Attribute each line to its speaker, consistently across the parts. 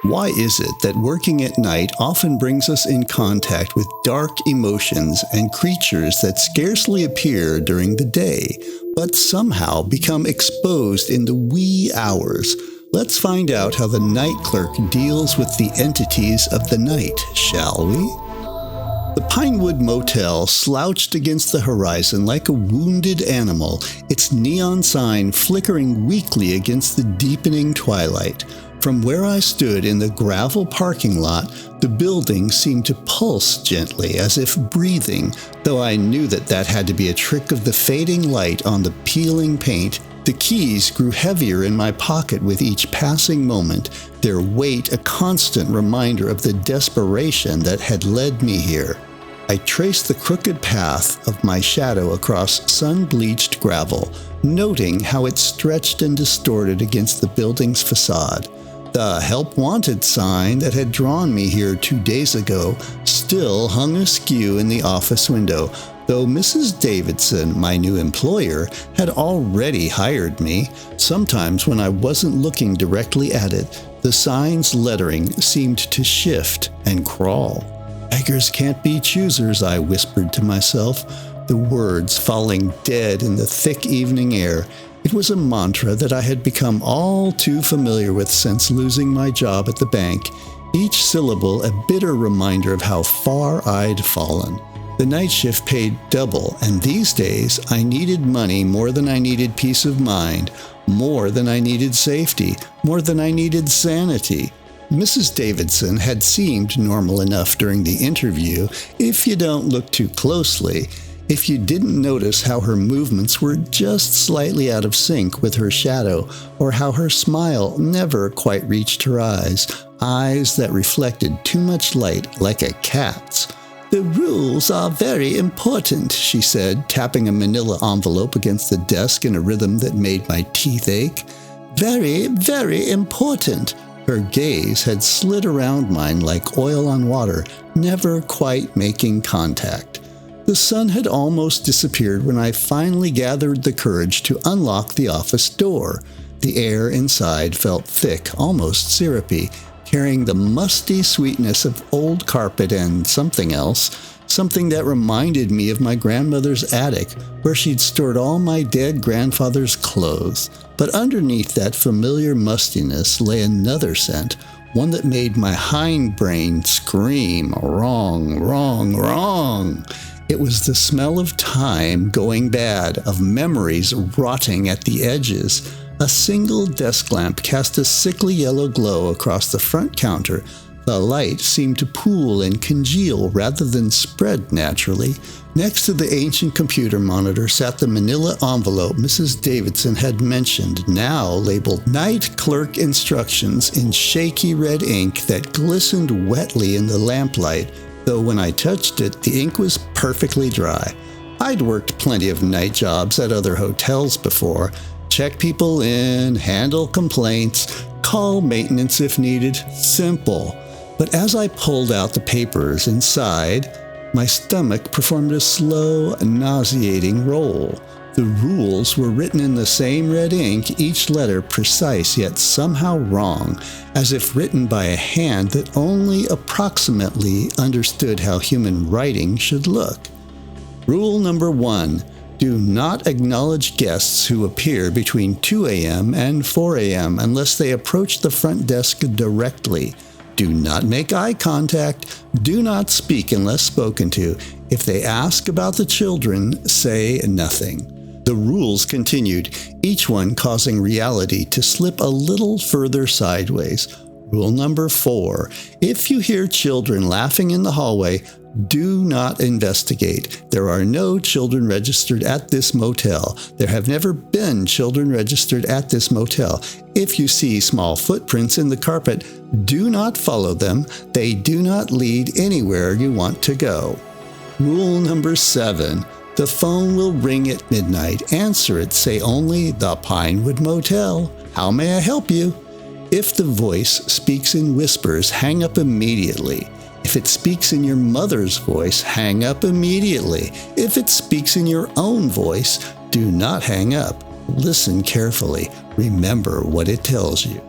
Speaker 1: Why is it that working at night often brings us in contact with dark emotions and creatures that scarcely appear during the day, but somehow become exposed in the wee hours? Let's find out how the night clerk deals with the entities of the night, shall we? The Pinewood Motel slouched against the horizon like a wounded animal, its neon sign flickering weakly against the deepening twilight. From where I stood in the gravel parking lot, the building seemed to pulse gently, as if breathing, though I knew that had to be a trick of the fading light on the peeling paint. The keys grew heavier in my pocket with each passing moment, their weight a constant reminder of the desperation that had led me here. I traced the crooked path of my shadow across sun-bleached gravel, noting how it stretched and distorted against the building's facade. The Help Wanted sign that had drawn me here 2 days ago still hung askew in the office window, though Mrs. Davidson, my new employer, had already hired me. Sometimes when I wasn't looking directly at it, the sign's lettering seemed to shift and crawl. Beggars can't be choosers, I whispered to myself, the words falling dead in the thick evening air. It was a mantra that I had become all too familiar with since losing my job at the bank, each syllable a bitter reminder of how far I'd fallen. The night shift paid double, and these days I needed money more than I needed peace of mind, more than I needed safety, more than I needed sanity. Mrs. Davidson had seemed normal enough during the interview, if you don't look too closely. If you didn't notice how her movements were just slightly out of sync with her shadow, or how her smile never quite reached her eyes that reflected too much light like a cat's. "The rules are very important," she said, tapping a manila envelope against the desk in a rhythm that made my teeth ache. "Very, very important." Her gaze had slid around mine like oil on water, never quite making contact. The sun had almost disappeared when I finally gathered the courage to unlock the office door. The air inside felt thick, almost syrupy, carrying the musty sweetness of old carpet and something else, something that reminded me of my grandmother's attic, where she'd stored all my dead grandfather's clothes. But underneath that familiar mustiness lay another scent, one that made my hindbrain scream, "Wrong, wrong, wrong!" It was the smell of time going bad, of memories rotting at the edges. A single desk lamp cast a sickly yellow glow across the front counter. The light seemed to pool and congeal rather than spread naturally. Next to the ancient computer monitor sat the manila envelope Mrs. Davidson had mentioned, now labeled Night Clerk Instructions in shaky red ink that glistened wetly in the lamplight, though when I touched it, the ink was perfectly dry. I'd worked plenty of night jobs at other hotels before. Check people in, handle complaints, call maintenance if needed. Simple. But as I pulled out the papers inside, my stomach performed a slow, nauseating roll. The rules were written in the same red ink, each letter precise yet somehow wrong, as if written by a hand that only approximately understood how human writing should look. Rule number 1. Do not acknowledge guests who appear between 2 a.m. and 4 a.m. unless they approach the front desk directly. Do not make eye contact. Do not speak unless spoken to. If they ask about the children, say nothing. The rules continued, each one causing reality to slip a little further sideways. Rule number 4. If you hear children laughing in the hallway, do not investigate. There are no children registered at this motel. There have never been children registered at this motel. If you see small footprints in the carpet, do not follow them. They do not lead anywhere you want to go. Rule number 7. The phone will ring at midnight. Answer it. Say only, "The Pinewood Motel. How may I help you?" If the voice speaks in whispers, hang up immediately. If it speaks in your mother's voice, hang up immediately. If it speaks in your own voice, do not hang up. Listen carefully. Remember what it tells you.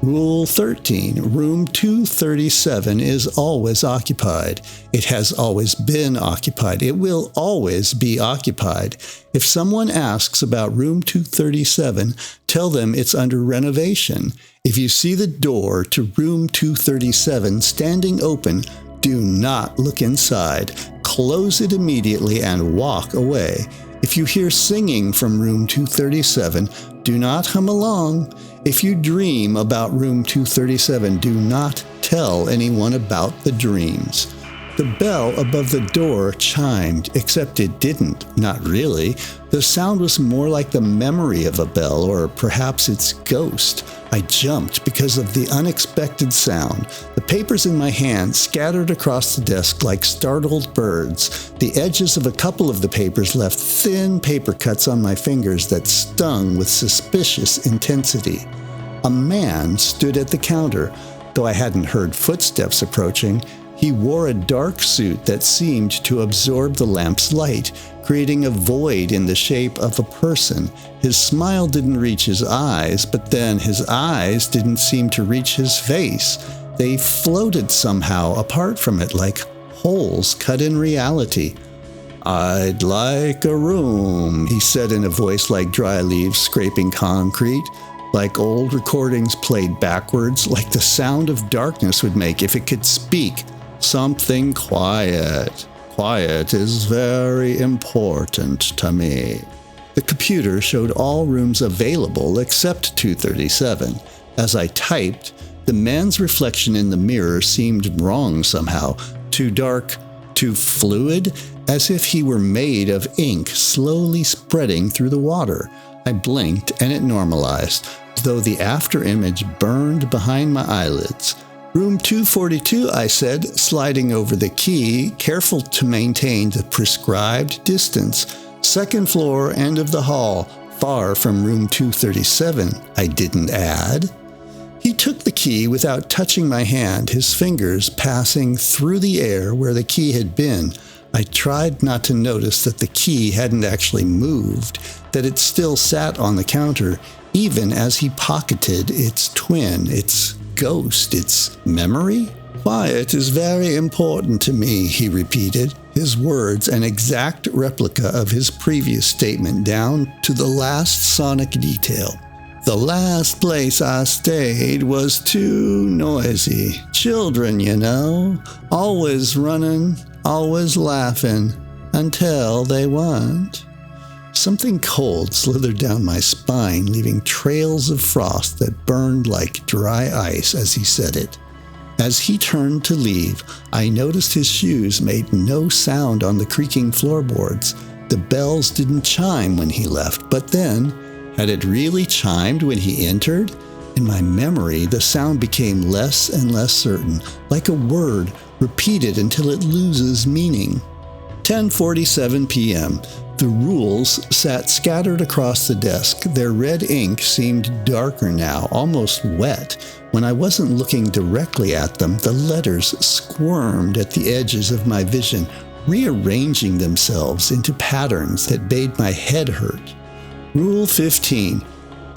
Speaker 1: Rule 13. Room 237 is always occupied. It has always been occupied. It will always be occupied. If someone asks about room 237, tell them it's under renovation. If you see the door to room 237 standing open, do not look inside. Close it immediately and walk away. If you hear singing from room 237, do not hum along. If you dream about room 237, do not tell anyone about the dreams. The bell above the door chimed, except it didn't, not really. The sound was more like the memory of a bell, or perhaps its ghost. I jumped because of the unexpected sound. The papers in my hand scattered across the desk like startled birds. The edges of a couple of the papers left thin paper cuts on my fingers that stung with suspicious intensity. A man stood at the counter. Though I hadn't heard footsteps approaching, he wore a dark suit that seemed to absorb the lamp's light, creating a void in the shape of a person. His smile didn't reach his eyes, but then his eyes didn't seem to reach his face. They floated somehow apart from it, like holes cut in reality. "I'd like a room," he said in a voice like dry leaves scraping concrete, like old recordings played backwards, like the sound of darkness would make if it could speak. "Something quiet. Quiet is very important to me." The computer showed all rooms available except 237. As I typed, the man's reflection in the mirror seemed wrong somehow, too dark, too fluid, as if he were made of ink slowly spreading through the water. I blinked and it normalized, though the after image burned behind my eyelids. "Room 242, I said, sliding over the key, careful to maintain the prescribed distance. "Second floor, end of the hall, far from room 237, I didn't add. He took the key without touching my hand, his fingers passing through the air where the key had been. I tried not to notice that the key hadn't actually moved, that it still sat on the counter, even as he pocketed its twin, its ghost, its memory. "Quiet is very important to me," he repeated, his words an exact replica of his previous statement down to the last sonic detail. "The last place I stayed was too noisy. Children, you know, always running, always laughing, until they weren't." Something cold slithered down my spine, leaving trails of frost that burned like dry ice as he said it. As he turned to leave, I noticed his shoes made no sound on the creaking floorboards. The bells didn't chime when he left, but then, had it really chimed when he entered? In my memory, the sound became less and less certain, like a word repeated until it loses meaning. 10:47 p.m. The rules sat scattered across the desk. Their red ink seemed darker now, almost wet. When I wasn't looking directly at them, the letters squirmed at the edges of my vision, rearranging themselves into patterns that made my head hurt. Rule 15.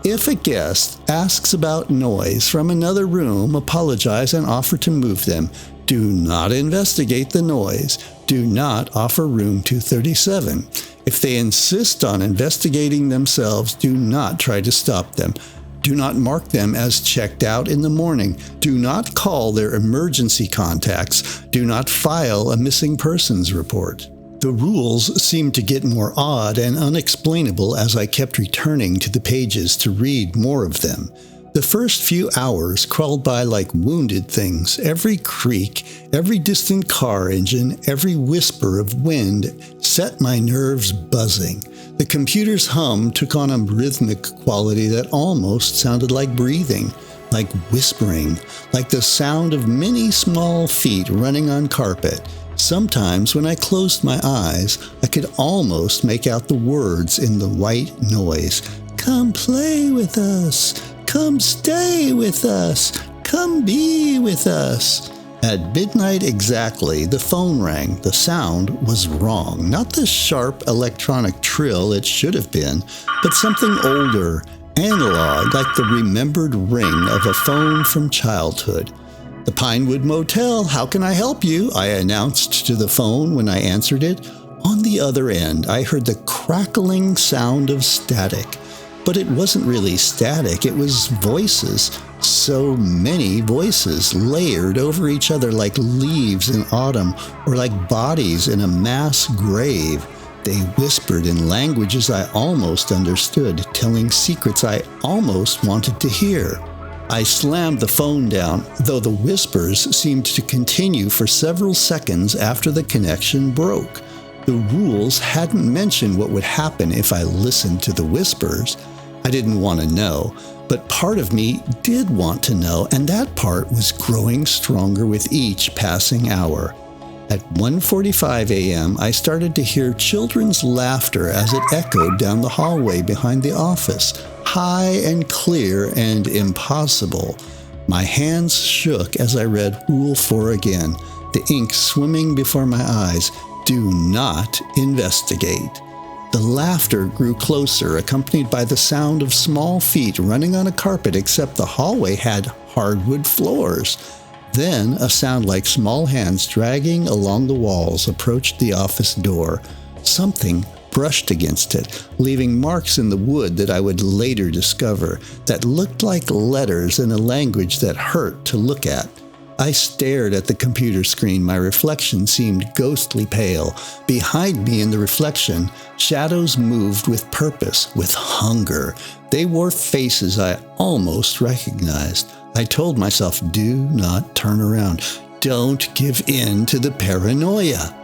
Speaker 1: If a guest asks about noise from another room, apologize and offer to move them. Do not investigate the noise. Do not offer room 237. If they insist on investigating themselves, do not try to stop them. Do not mark them as checked out in the morning. Do not call their emergency contacts. Do not file a missing persons report. The rules seemed to get more odd and unexplainable as I kept returning to the pages to read more of them. The first few hours crawled by like wounded things. Every creak, every distant car engine, every whisper of wind set my nerves buzzing. The computer's hum took on a rhythmic quality that almost sounded like breathing, like whispering, like the sound of many small feet running on carpet. Sometimes when I closed my eyes, I could almost make out the words in the white noise. "Come play with us. Come stay with us. Come be with us." At midnight exactly, the phone rang. The sound was wrong. Not the sharp electronic trill it should have been, but something older analog like the remembered ring of a phone from childhood. "The Pinewood Motel, how can I help you?" I announced to the phone when I answered it. On the other end, I heard the crackling sound of static. But it wasn't really static, it was voices. So many voices layered over each other like leaves in autumn or like bodies in a mass grave. They whispered in languages I almost understood, telling secrets I almost wanted to hear. I slammed the phone down, though the whispers seemed to continue for several seconds after the connection broke. The rules hadn't mentioned what would happen if I listened to the whispers. I didn't want to know, but part of me did want to know, and that part was growing stronger with each passing hour. At 1:45 a.m., I started to hear children's laughter as it echoed down the hallway behind the office, high and clear and impossible. My hands shook as I read Rule 4 again, the ink swimming before my eyes. Do not investigate. The laughter grew closer, accompanied by the sound of small feet running on a carpet, except the hallway had hardwood floors. Then a sound like small hands dragging along the walls approached the office door. Something brushed against it, leaving marks in the wood that I would later discover, that looked like letters in a language that hurt to look at. I stared at the computer screen. My reflection seemed ghostly pale. Behind me in the reflection, shadows moved with purpose, with hunger. They wore faces I almost recognized. I told myself, do not turn around. Don't give in to the paranoia.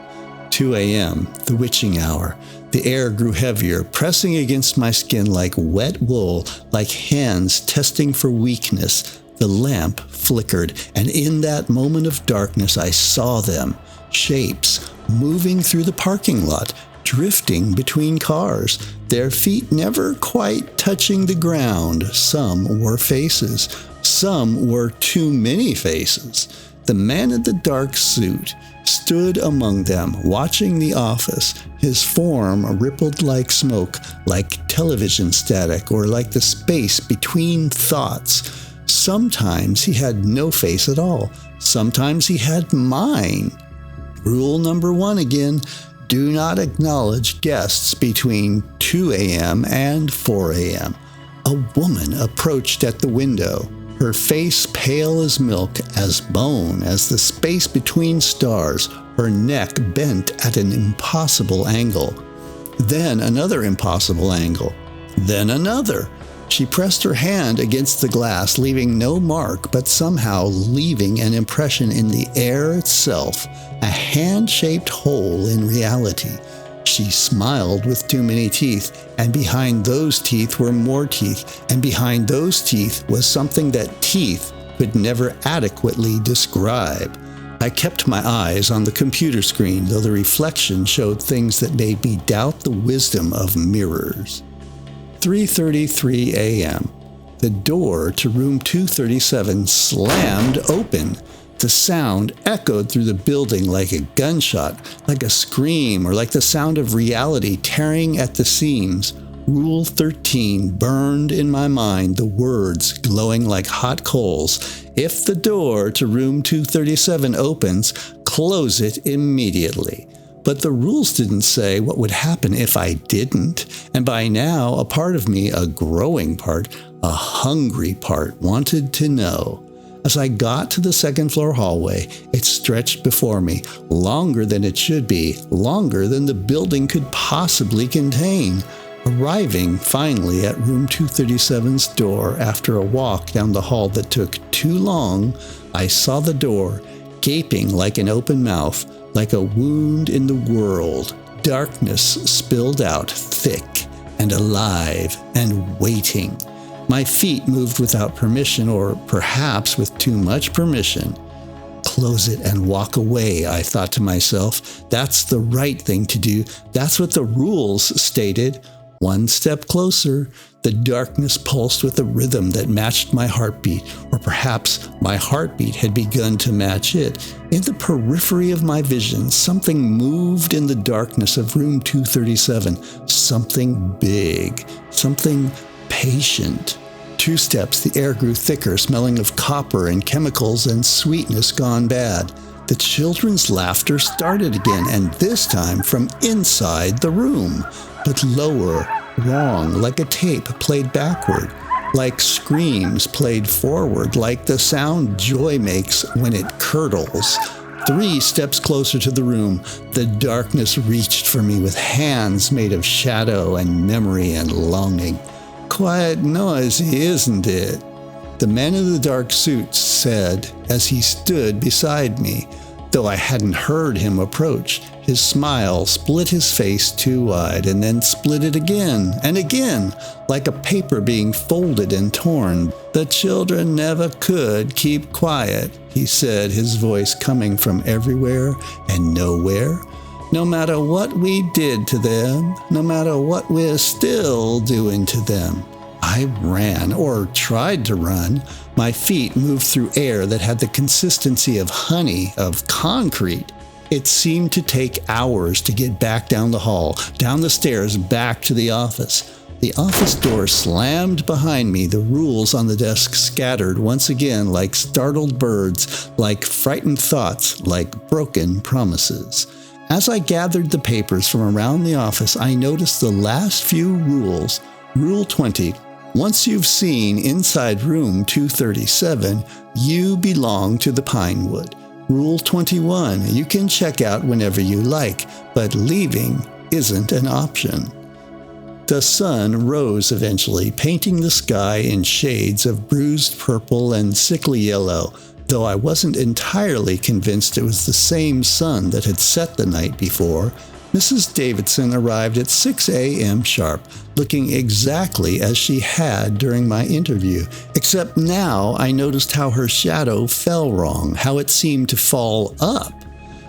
Speaker 1: 2 a.m., the witching hour. The air grew heavier, pressing against my skin like wet wool, like hands testing for weakness. The lamp flickered, and in that moment of darkness I saw them, shapes, moving through the parking lot, drifting between cars, their feet never quite touching the ground. Some were faces. Some were too many faces. The man in the dark suit stood among them, watching the office. His form rippled like smoke, like television static, or like the space between thoughts. Sometimes he had no face at all. Sometimes he had mine. Rule number 1 again, do not acknowledge guests between 2 a.m. and 4 a.m. A woman approached at the window, her face pale as milk, as bone, as the space between stars, her neck bent at an impossible angle. Then another impossible angle. Then another. She pressed her hand against the glass, leaving no mark, but somehow leaving an impression in the air itself, a hand-shaped hole in reality. She smiled with too many teeth, and behind those teeth were more teeth, and behind those teeth was something that teeth could never adequately describe. I kept my eyes on the computer screen, though the reflection showed things that made me doubt the wisdom of mirrors. 3:33 a.m. The door to room 237 slammed open. The sound echoed through the building like a gunshot, like a scream, or like the sound of reality tearing at the seams. Rule 13 burned in my mind, the words glowing like hot coals. If the door to room 237 opens, close it immediately. But the rules didn't say what would happen if I didn't, and by now a part of me, a growing part, a hungry part, wanted to know. As I got to the second-floor hallway, it stretched before me, longer than it should be, longer than the building could possibly contain. Arriving finally at room 237's door after a walk down the hall that took too long, I saw the door, gaping like an open mouth, like a wound in the world. Darkness spilled out, thick and alive and waiting. My feet moved without permission, or perhaps with too much permission. Close it and walk away, I thought to myself. That's the right thing to do. That's what the rules stated. One step closer, the darkness pulsed with a rhythm that matched my heartbeat, or perhaps my heartbeat had begun to match it. In the periphery of my vision, something moved in the darkness of room 237. Something big, something patient. 2 steps, the air grew thicker, smelling of copper and chemicals and sweetness gone bad. The children's laughter started again, and this time from inside the room, but lower, wrong, like a tape played backward, like screams played forward, like the sound joy makes when it curdles. 3 steps closer to the room, the darkness reached for me with hands made of shadow and memory and longing. Quiet noisy, isn't it? The man in the dark suit said as he stood beside me, though I hadn't heard him approach. His smile split his face too wide and then split it again and again, like a paper being folded and torn. The children never could keep quiet, he said, his voice coming from everywhere and nowhere. No matter what we did to them, no matter what we're still doing to them. I ran, or tried to run. My feet moved through air that had the consistency of honey, of concrete. It seemed to take hours to get back down the hall, down the stairs, back to the office. The office door slammed behind me, the rules on the desk scattered once again like startled birds, like frightened thoughts, like broken promises. As I gathered the papers from around the office, I noticed the last few rules. Rule 20. Once you've seen inside room 237, you belong to the Pinewood. Rule 21. You can check out whenever you like, but leaving isn't an option. The sun rose eventually, painting the sky in shades of bruised purple and sickly yellow, though I wasn't entirely convinced it was the same sun that had set the night before. Mrs. Davidson arrived at 6 a.m. sharp, looking exactly as she had during my interview, except now I noticed how her shadow fell wrong, how it seemed to fall up,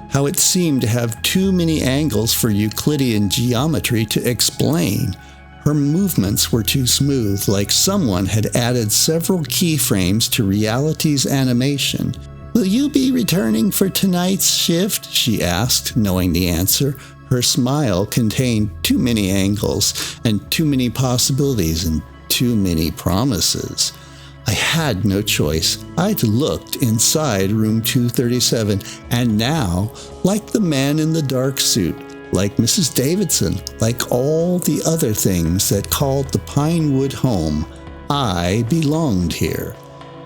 Speaker 1: how it seemed to have too many angles for Euclidean geometry to explain. Her movements were too smooth, like someone had added several keyframes to reality's animation. "Will you be returning for tonight's shift?" she asked, knowing the answer. Her smile contained too many angles and too many possibilities and too many promises. I had no choice. I'd looked inside room 237, and now, like the man in the dark suit, like Mrs. Davidson, like all the other things that called the Pinewood home, I belonged here.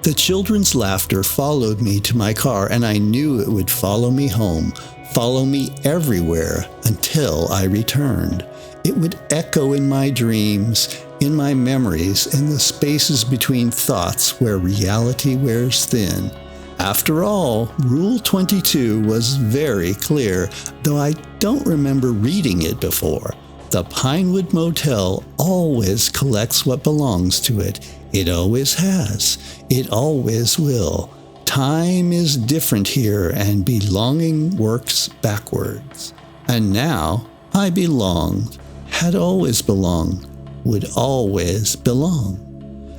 Speaker 1: The children's laughter followed me to my car, and I knew it would follow me home, follow me everywhere until I returned. It would echo in my dreams, in my memories, in the spaces between thoughts where reality wears thin. After all, Rule 22 was very clear, though I don't remember reading it before. The Pinewood Motel always collects what belongs to it. It always has. It always will. Time is different here, and belonging works backwards. And now I belonged, had always belonged, would always belong.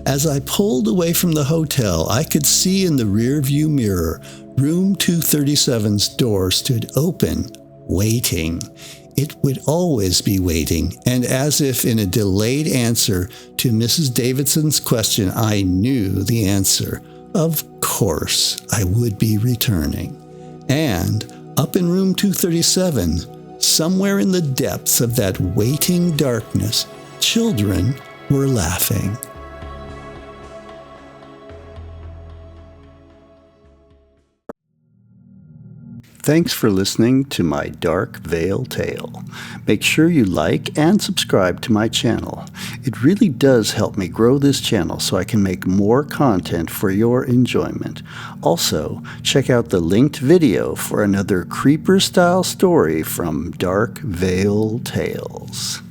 Speaker 1: As I pulled away from the hotel, I could see in the rearview mirror, room 237's door stood open, waiting. It would always be waiting, and as if in a delayed answer to Mrs. Davidson's question, I knew the answer. Of course, I would be returning. And up in room 237, somewhere in the depths of that waiting darkness, children were laughing. Thanks for listening to my Dark Veil tale. Make sure you like and subscribe to my channel. It really does help me grow this channel so I can make more content for your enjoyment. Also, check out the linked video for another creeper-style story from Dark Veil Tales.